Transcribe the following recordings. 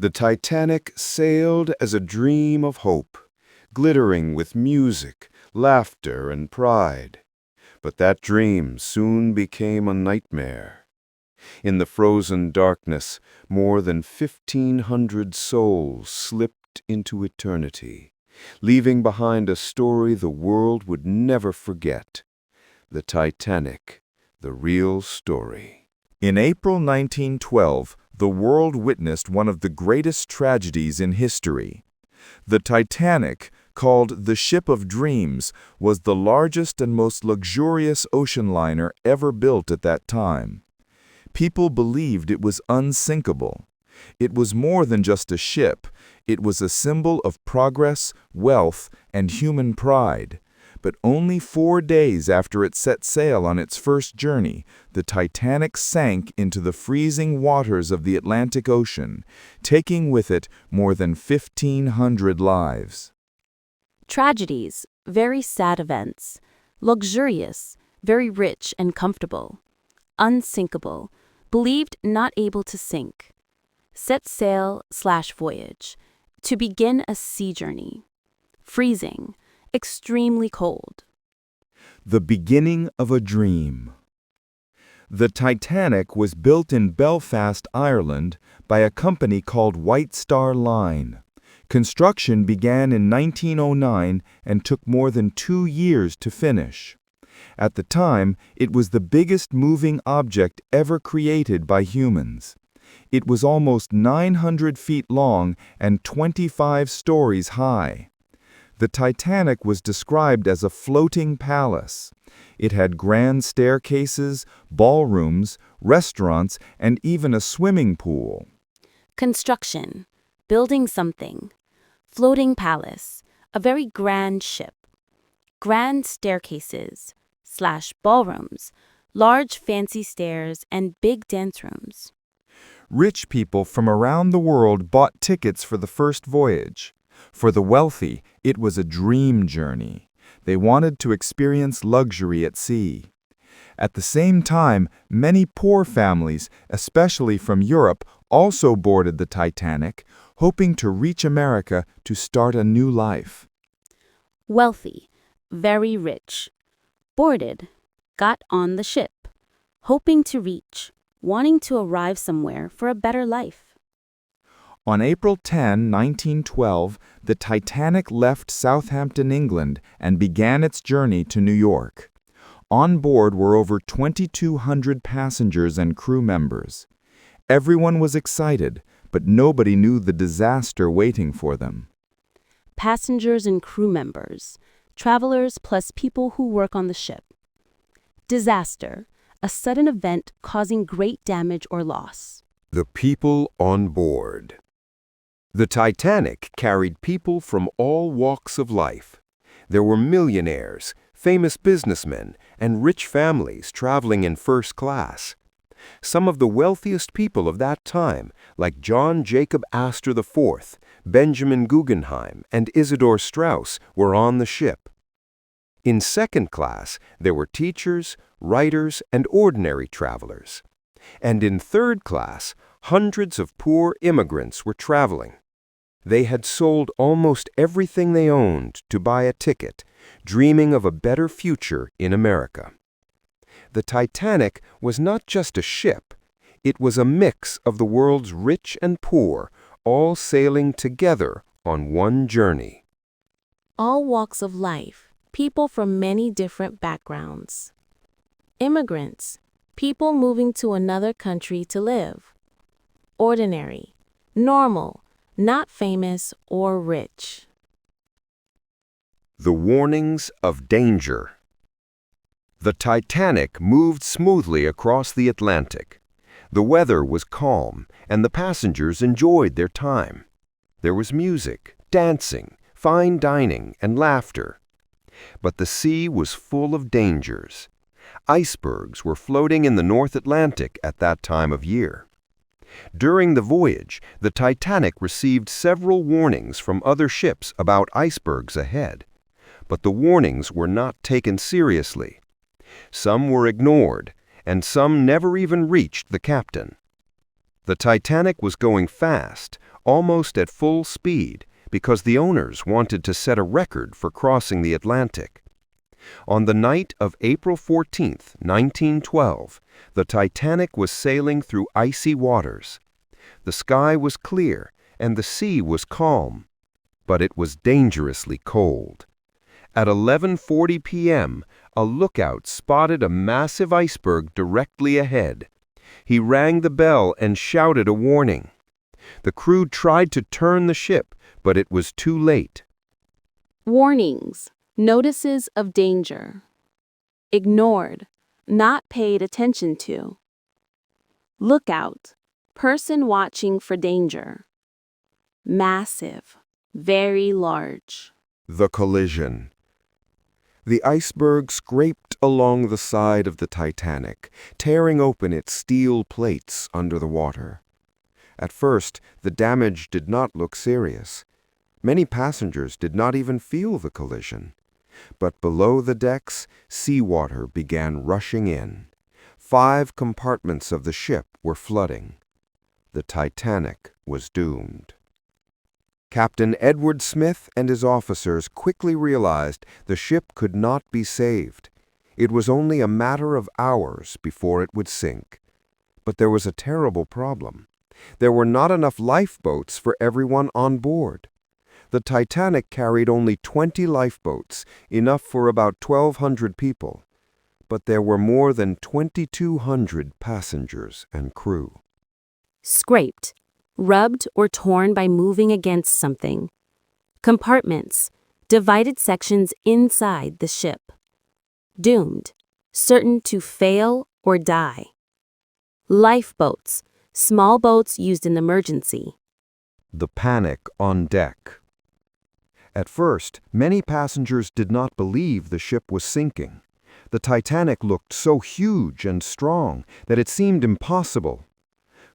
The Titanic sailed as a dream of hope, glittering with music, laughter, and pride. But that dream soon became a nightmare. In the frozen darkness, more than 1,500 souls slipped into eternity, leaving behind a story the world would never forget. The Titanic, the real story. In April 1912, the world witnessed one of the greatest tragedies in history. The Titanic, called the Ship of Dreams, was the largest and most luxurious ocean liner ever built at that time. People believed it was unsinkable. It was more than just a ship. It was a symbol of progress, wealth, and human pride. But only 4 days after it set sail on its first journey, the Titanic sank into the freezing waters of the Atlantic Ocean, taking with it more than 1,500 lives. Tragedies, very sad events. Luxurious, very rich and comfortable. Unsinkable, believed not able to sink. Set sail/voyage, to begin a sea journey. Freezing, extremely cold. The beginning of a dream. The Titanic was built in Belfast, Ireland, by a company called White Star Line. Construction began in 1909 and took more than 2 years to finish. At the time, it was the biggest moving object ever created by humans. It was almost 900 feet long and 25 stories high. The Titanic was described as a floating palace. It had grand staircases, ballrooms, restaurants, and even a swimming pool. Construction, building something. Floating palace, a very grand ship. Grand staircases/ballrooms, large fancy stairs, and big dance rooms. Rich people from around the world bought tickets for the first voyage. For the wealthy, it was a dream journey. They wanted to experience luxury at sea. At the same time, many poor families, especially from Europe, also boarded the Titanic, hoping to reach America to start a new life. Wealthy, very rich. Boarded, got on the ship, hoping to reach, wanting to arrive somewhere for a better life. On April 10, 1912, the Titanic left Southampton, England, and began its journey to New York. On board were over 2,200 passengers and crew members. Everyone was excited, but nobody knew the disaster waiting for them. Passengers and crew members, travelers plus people who work on the ship. Disaster, a sudden event causing great damage or loss. The people on board. The Titanic carried people from all walks of life. There were millionaires, famous businessmen, and rich families traveling in first class. Some of the wealthiest people of that time, like John Jacob Astor IV, Benjamin Guggenheim, and Isidor Straus, were on the ship. In second class, there were teachers, writers, and ordinary travelers. And in third class, hundreds of poor immigrants were traveling. They had sold almost everything they owned to buy a ticket, dreaming of a better future in America. The Titanic was not just a ship. It was a mix of the world's rich and poor, all sailing together on one journey. All walks of life, people from many different backgrounds. Immigrants, people moving to another country to live. Ordinary, normal, not famous or rich. The warnings of danger. The Titanic moved smoothly across the Atlantic. The weather was calm, and the passengers enjoyed their time. There was music, dancing, fine dining, and laughter. But the sea was full of dangers. Icebergs were floating in the North Atlantic at that time of year. During the voyage, the Titanic received several warnings from other ships about icebergs ahead. But the warnings were not taken seriously. Some were ignored, and some never even reached the captain. The Titanic was going fast, almost at full speed because the owners wanted to set a record for crossing the Atlantic. On the night of April 14, 1912, the Titanic was sailing through icy waters. The sky was clear and the sea was calm, but it was dangerously cold. At 11:40 p.m., a lookout spotted a massive iceberg directly ahead. He rang the bell and shouted a warning. The crew tried to turn the ship, but it was too late. Warnings, notices of danger. Ignored, not paid attention to. Lookout, person watching for danger. Massive, very large. The collision. The iceberg scraped along the side of the Titanic, tearing open its steel plates under the water. At first, the damage did not look serious. Many passengers did not even feel the collision. But below the decks, seawater began rushing in. 5 compartments of the ship were flooding. The Titanic was doomed. Captain Edward Smith and his officers quickly realized the ship could not be saved. It was only a matter of hours before it would sink. But there was a terrible problem. There were not enough lifeboats for everyone on board. The Titanic carried only 20 lifeboats, enough for about 1,200 people. But there were more than 2,200 passengers and crew. Scraped, rubbed or torn by moving against something. Compartments, divided sections inside the ship. Doomed, certain to fail or die. Lifeboats, small boats used in emergency. The panic on deck. At first, many passengers did not believe the ship was sinking. The Titanic looked so huge and strong that it seemed impossible.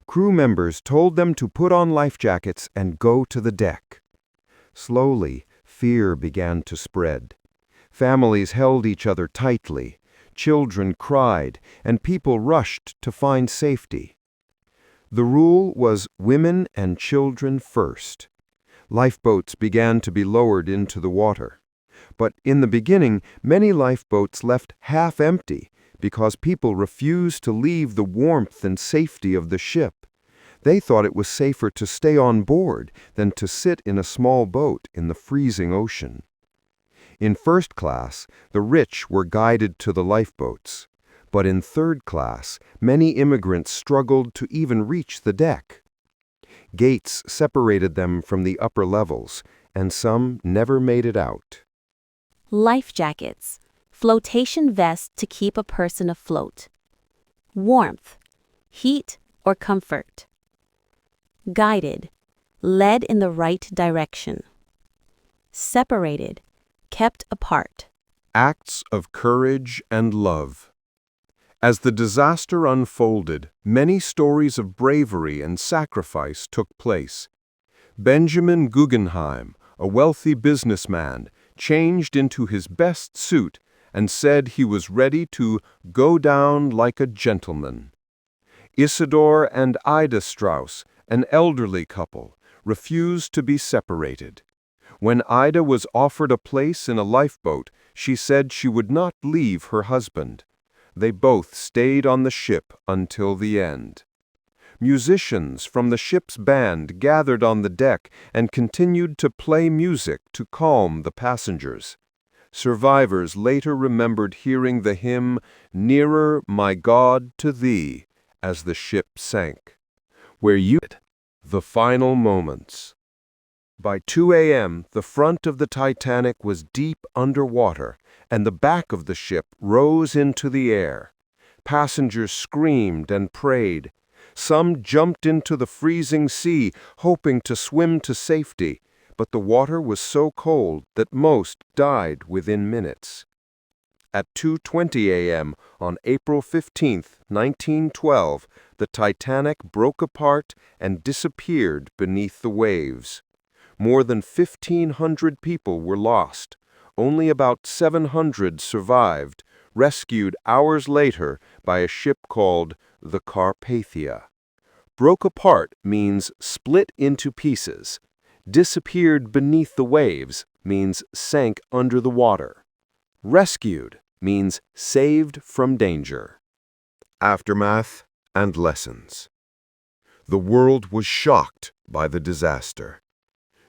Crew members told them to put on life jackets and go to the deck. Slowly, fear began to spread. Families held each other tightly, children cried, and people rushed to find safety. The rule was women and children first. Lifeboats began to be lowered into the water. But in the beginning, many lifeboats left half empty because people refused to leave the warmth and safety of the ship. They thought it was safer to stay on board than to sit in a small boat in the freezing ocean. In first class, the rich were guided to the lifeboats. But in third class, many immigrants struggled to even reach the deck. Gates separated them from the upper levels, and some never made it out. Life jackets, flotation vest to keep a person afloat. Warmth, heat or comfort. Guided, led in the right direction. Separated, kept apart. Acts of courage and love. As the disaster unfolded, many stories of bravery and sacrifice took place. Benjamin Guggenheim, a wealthy businessman, changed into his best suit and said he was ready to go down like a gentleman. Isidor and Ida Strauss, an elderly couple, refused to be separated. When Ida was offered a place in a lifeboat, she said she would not leave her husband. They both stayed on the ship until the end. Musicians from the ship's band gathered on the deck and continued to play music to calm the passengers. Survivors later remembered hearing the hymn, "Nearer, My God, to Thee," as the ship sank. Where you... The final moments. By 2 a.m., the front of the Titanic was deep underwater, and the back of the ship rose into the air. Passengers screamed and prayed. Some jumped into the freezing sea, hoping to swim to safety, but the water was so cold that most died within minutes. At 2:20 a.m. on April 15, 1912, the Titanic broke apart and disappeared beneath the waves. More than 1,500 people were lost. Only about 700 survived, rescued hours later by a ship called the Carpathia. Broke apart means split into pieces. Disappeared beneath the waves means sank under the water. Rescued means saved from danger. Aftermath and lessons. The world was shocked by the disaster.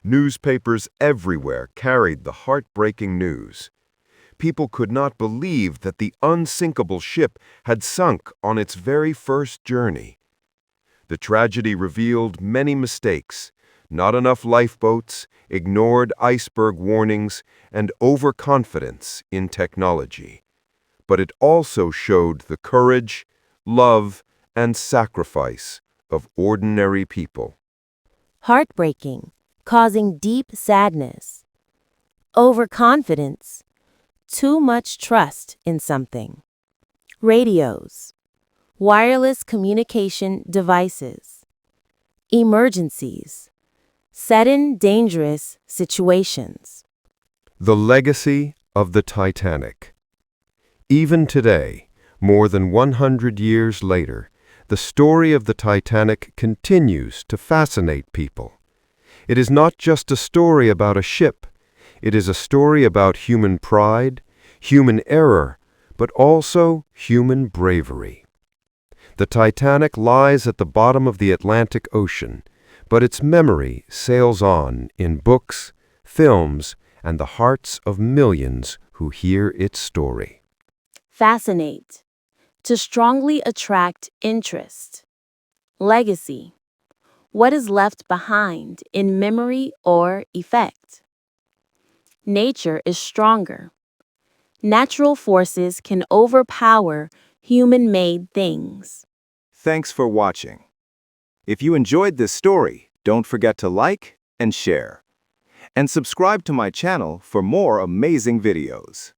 Newspapers everywhere carried the heartbreaking news. People could not believe that the unsinkable ship had sunk on its very first journey. The tragedy revealed many mistakes: not enough lifeboats, ignored iceberg warnings, and overconfidence in technology. But it also showed the courage, love, and sacrifice of ordinary people. Heartbreaking, causing deep sadness. Overconfidence, too much trust in something. Radios, wireless communication devices. Emergencies, sudden dangerous situations. The legacy of the Titanic. Even today, more than 100 years later, the story of the Titanic continues to fascinate people. It is not just a story about a ship. It is a story about human pride, human error, but also human bravery. The Titanic lies at the bottom of the Atlantic Ocean, but its memory sails on in books, films, and the hearts of millions who hear its story. Fascinate, to strongly attract interest. Legacy, what is left behind in memory or effect. Nature is stronger. Natural forces can overpower human-made things. Thanks for watching. If you enjoyed this story, don't forget to like and share. And subscribe to my channel for more amazing videos.